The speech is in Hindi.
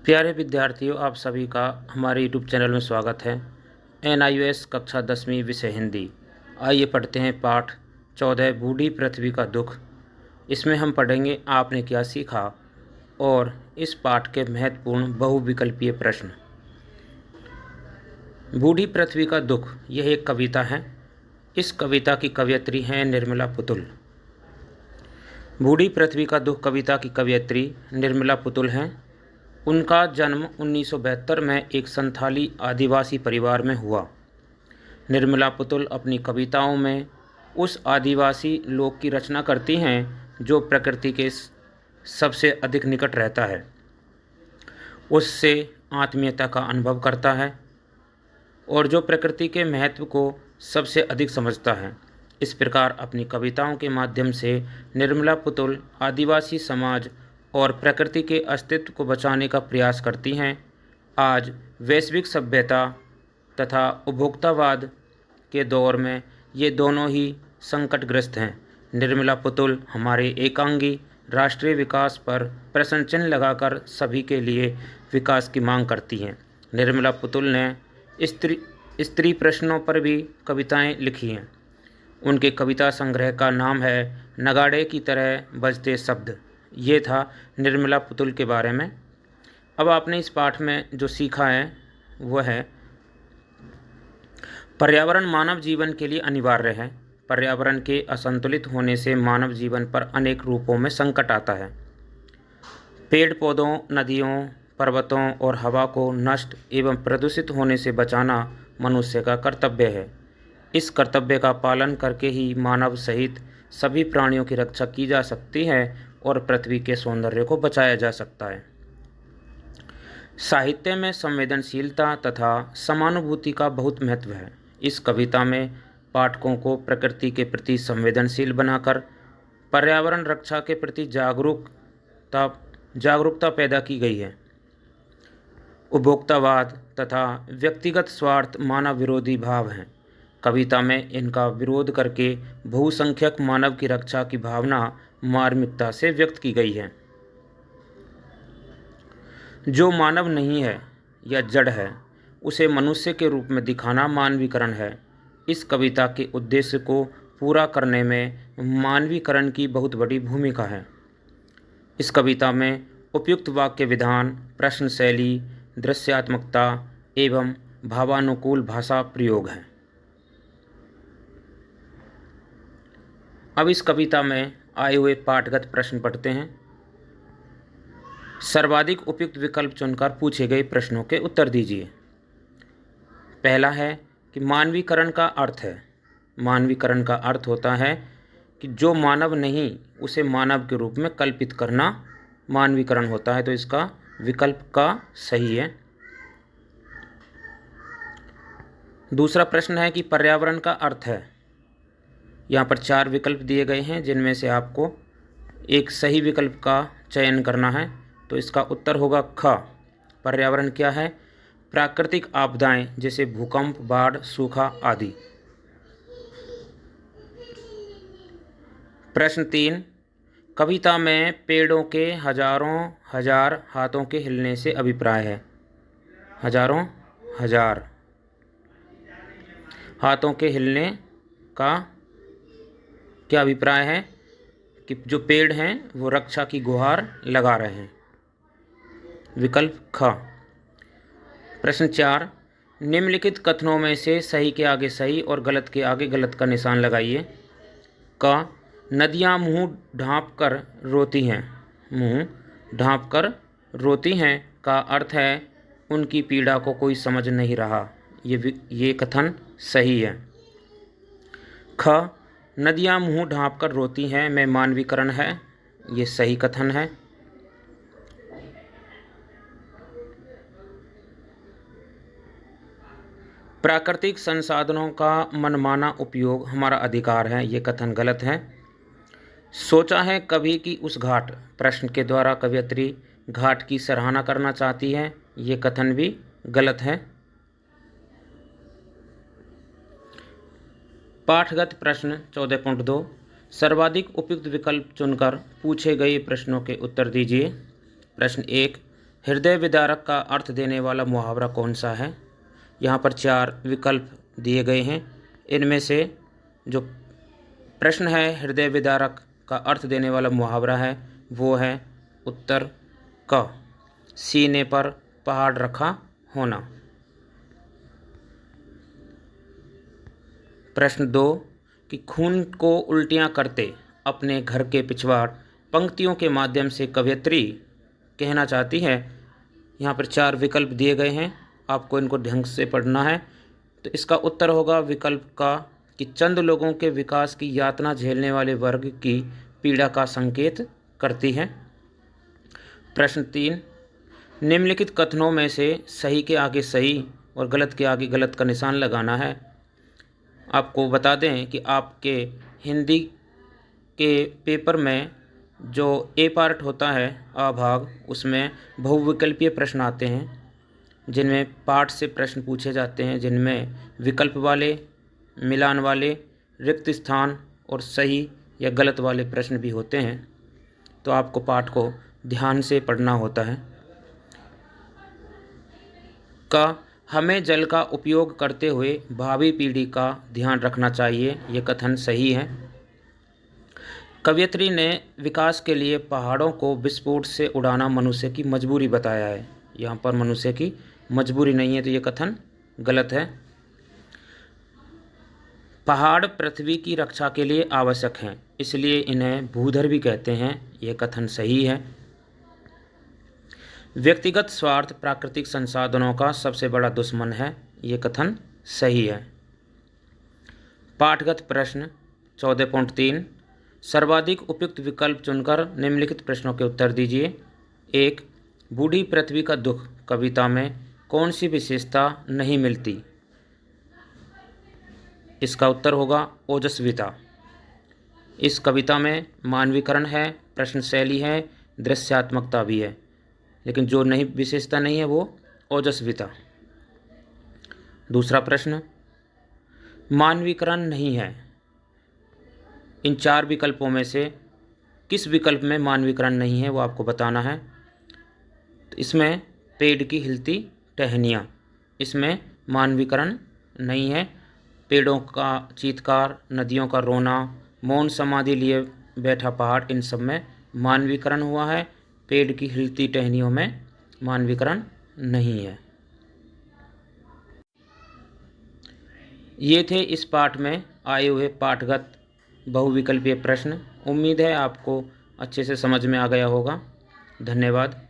प्यारे विद्यार्थियों, आप सभी का हमारे यूट्यूब चैनल में स्वागत है। NIOS कक्षा 10वीं विषय हिंदी। आइए पढ़ते हैं पाठ 14 बूढ़ी पृथ्वी का दुख। इसमें हम पढ़ेंगे आपने क्या सीखा और इस पाठ के महत्वपूर्ण बहुविकल्पीय प्रश्न। बूढ़ी पृथ्वी का दुख यह एक कविता है। इस कविता की कवयित्री हैं निर्मला पुतुल। बूढ़ी पृथ्वी का दुख कविता की कवयित्री निर्मला पुतुल हैं। उनका जन्म 1972 में एक संथाली आदिवासी परिवार में हुआ। निर्मला पुतुल अपनी कविताओं में उस आदिवासी लोक की रचना करती हैं जो प्रकृति के सबसे अधिक निकट रहता है, उससे आत्मीयता का अनुभव करता है और जो प्रकृति के महत्व को सबसे अधिक समझता है। इस प्रकार अपनी कविताओं के माध्यम से निर्मला पुतुल आदिवासी समाज और प्रकृति के अस्तित्व को बचाने का प्रयास करती हैं। आज वैश्विक सभ्यता तथा उपभोक्तावाद के दौर में ये दोनों ही संकटग्रस्त हैं। निर्मला पुतुल हमारे एकांगी राष्ट्रीय विकास पर प्रश्न चिन्ह लगाकर सभी के लिए विकास की मांग करती हैं। निर्मला पुतुल ने स्त्री प्रश्नों पर भी कविताएं लिखी हैं। उनके कविता संग्रह का नाम है नगाड़े की तरह बजते शब्द। ये था निर्मला पुतुल के बारे में। अब आपने इस पाठ में जो सीखा है वह है पर्यावरण मानव जीवन के लिए अनिवार्य है। पर्यावरण के असंतुलित होने से मानव जीवन पर अनेक रूपों में संकट आता है। पेड़ पौधों, नदियों, पर्वतों और हवा को नष्ट एवं प्रदूषित होने से बचाना मनुष्य का कर्तव्य है। इस कर्तव्य का पालन करके ही मानव सहित सभी प्राणियों की रक्षा की जा सकती है और पृथ्वी के सौंदर्य को बचाया जा सकता है। साहित्य में संवेदनशीलता तथा समानुभूति का बहुत महत्व है। इस कविता में पाठकों को प्रकृति के प्रति संवेदनशील बनाकर पर्यावरण रक्षा के प्रति जागरूकता पैदा की गई है। उपभोक्तावाद तथा व्यक्तिगत स्वार्थ मानव विरोधी भाव हैं। कविता में इनका विरोध करके बहुसंख्यक मानव की रक्षा की भावना मार्मिकता से व्यक्त की गई है। जो मानव नहीं है या जड़ है उसे मनुष्य के रूप में दिखाना मानवीकरण है। इस कविता के उद्देश्य को पूरा करने में मानवीकरण की बहुत बड़ी भूमिका है। इस कविता में उपयुक्त वाक्य विधान, प्रश्न शैली, दृश्यात्मकता एवं भावानुकूल भाषा प्रयोग है। अब इस कविता में आए हुए पाठगत प्रश्न पढ़ते हैं। सर्वाधिक उपयुक्त विकल्प चुनकर पूछे गए प्रश्नों के उत्तर दीजिए। पहला है कि मानवीकरण का अर्थ है। मानवीकरण का अर्थ होता है कि जो मानव नहीं उसे मानव के रूप में कल्पित करना मानवीकरण होता है, तो इसका विकल्प का सही है। दूसरा प्रश्न है कि पर्यावरण का अर्थ है। यहाँ पर 4 विकल्प दिए गए हैं जिनमें से आपको एक सही विकल्प का चयन करना है, तो इसका उत्तर होगा ख। पर्यावरण क्या है? प्राकृतिक आपदाएं जैसे भूकंप, बाढ़, सूखा आदि। प्रश्न 3, कविता में पेड़ों के हजारों हजार हाथों के हिलने से अभिप्राय है। हजारों हजार हाथों के हिलने का क्या अभिप्राय है कि जो पेड़ हैं वो रक्षा की गुहार लगा रहे हैं। विकल्प ख। प्रश्न 4, निम्नलिखित कथनों में से सही के आगे सही और गलत के आगे गलत का निशान लगाइए। क, नदियाँ मुंह ढाँप कर रोती हैं। मुंह ढाँप कर रोती हैं का अर्थ है उनकी पीड़ा को कोई समझ नहीं रहा। ये कथन सही है। ख, नदियाँ मुंह ढाँप कर रोती हैं में मानवीकरण है। ये सही कथन है। प्राकृतिक संसाधनों का मनमाना उपयोग हमारा अधिकार है। ये कथन गलत है। सोचा है कभी कि उस घाट, प्रश्न के द्वारा कवयित्री घाट की सराहना करना चाहती है। ये कथन भी गलत है। पाठगत प्रश्न 14.2, सर्वाधिक उपयुक्त विकल्प चुनकर पूछे गए प्रश्नों के उत्तर दीजिए। प्रश्न 1, हृदय विदारक का अर्थ देने वाला मुहावरा कौन सा है? यहाँ पर 4 विकल्प दिए गए हैं। इनमें से जो प्रश्न है हृदय विदारक का अर्थ देने वाला मुहावरा है वो है उत्तर क, सीने पर पहाड़ रखा होना। प्रश्न 2 कि खून को उल्टियाँ करते अपने घर के पिछवाड़ पंक्तियों के माध्यम से कवयित्री कहना चाहती है। यहाँ पर 4 विकल्प दिए गए हैं, आपको इनको ढंग से पढ़ना है। तो इसका उत्तर होगा विकल्प का कि चंद लोगों के विकास की यातना झेलने वाले वर्ग की पीड़ा का संकेत करती है। प्रश्न 3 निम्नलिखित कथनों में से सही के आगे सही और गलत के आगे गलत का निशान लगाना है। आपको बता दें कि आपके हिंदी के पेपर में जो ए पार्ट होता है अ भाग, उसमें बहुविकल्पीय प्रश्न आते हैं जिनमें पाठ से प्रश्न पूछे जाते हैं, जिनमें विकल्प वाले, मिलान वाले, रिक्त स्थान और सही या गलत वाले प्रश्न भी होते हैं। तो आपको पाठ को ध्यान से पढ़ना होता है। का हमें जल का उपयोग करते हुए भावी पीढ़ी का ध्यान रखना चाहिए, ये कथन सही है। कवयित्री ने विकास के लिए पहाड़ों को विस्फोट से उड़ाना मनुष्य की मजबूरी बताया है। यहाँ पर मनुष्य की मजबूरी नहीं है, तो ये कथन गलत है। पहाड़ पृथ्वी की रक्षा के लिए आवश्यक हैं, इसलिए इन्हें भूधर भी कहते हैं, ये कथन सही है। व्यक्तिगत स्वार्थ प्राकृतिक संसाधनों का सबसे बड़ा दुश्मन है, ये कथन सही है। पाठगत प्रश्न 14.3 सर्वाधिक उपयुक्त विकल्प चुनकर निम्नलिखित प्रश्नों के उत्तर दीजिए। 1 बूढ़ी पृथ्वी का दुख कविता में कौन सी विशेषता नहीं मिलती? इसका उत्तर होगा ओजस्विता। इस कविता में मानवीकरण है, प्रश्न शैली है, दृश्यात्मकता भी है, लेकिन जो नहीं विशेषता नहीं है वो ओजस्विता। दूसरा प्रश्न मानवीकरण नहीं है, इन 4 विकल्पों में से किस विकल्प में मानवीकरण नहीं है वो आपको बताना है। तो इसमें पेड़ की हिलती टहनियाँ, इसमें मानवीकरण नहीं है। पेड़ों का चीत्कार, नदियों का रोना, मौन समाधि लिए बैठा पहाड़, इन सब में मानवीकरण हुआ है। पेड़ की हिलती टहनियों में मानवीकरण नहीं है। ये थे इस पाठ में आए हुए पाठगत बहुविकल्पीय प्रश्न। उम्मीद है आपको अच्छे से समझ में आ गया होगा। धन्यवाद।